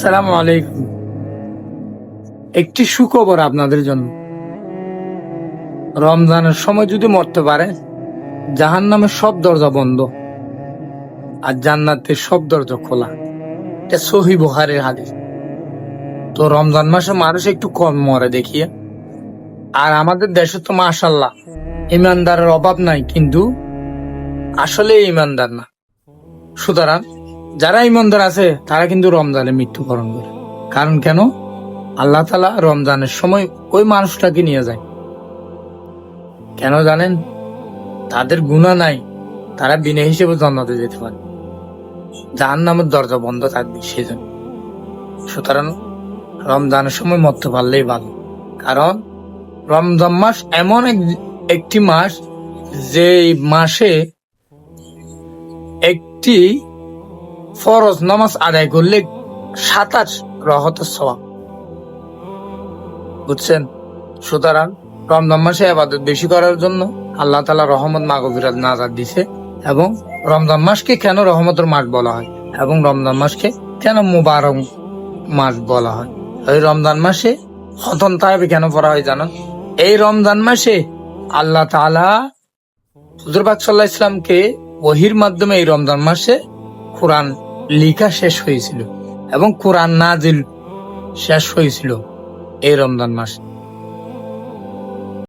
আসসালামু আলাইকুম। একটি সুখবর আপনাদের জন্য। রমজানের সময় যদি মরতে পারে, জাহান্নামের সব দরজা বন্ধ আর জান্নাতের সব দরজা খোলা। এটা সহিহ বুখারীর হাদিস। তো রমজান মাসে মানুষ একটু কম মরে দেখিয়ে। আর আমাদের দেশে তো মাশাআল্লাহ ইমানদারের অভাব নাই, কিন্তু আসলে ইমানদার না। সুতরাং যারা ইমানদার আছে তারা কিন্তু রমজানে মৃত্যুবরণ করে। কারণ কেন? আল্লাহ তাআলা রমজানের সময় ওই মানুষটাকে নিয়ে যায়। কেন জানেন? তাদের গুনাহ নাই, তারা বিনা হিসেবে জান্নাতে যেতে পারে, জাহান্নামের দরজা বন্ধ থাকবে সেজন্য। সুতরাং রমজানের সময় মরতে পারলেই ভালো। কারণ রমজান মাস এমন একটি মাস, যে মাসে একটি ফরজ নামাজ আদায় করলে 27 রহমতের সওয়াব। বুঝছেন? সুতরাং রমজান মাসে ইবাদত বেশি করার জন্য আল্লাহ তাআলা রহমত মাগফিরাত নাজাত দিছে। এবং রমজান মাসকে কেন রহমতের মাস বলা হয় এবং রমজান মাসকে কেন মুবারক মাস বলা হয়? এই রমজান মাসে খতম তারাবি কেন পড়া হয় জানেন? এই রমজান মাসে আল্লাহ তাআলা হুজুর পাক সাল্লাল্লাহু আলাইহি ওয়াসাল্লামকে ওহীর মাধ্যমে এই রমজান মাসে কোরআন লেখা শেষ হয়েছিল এবং কোরআন নাজিল শেষ হয়েছিল এই রমজান মাসে।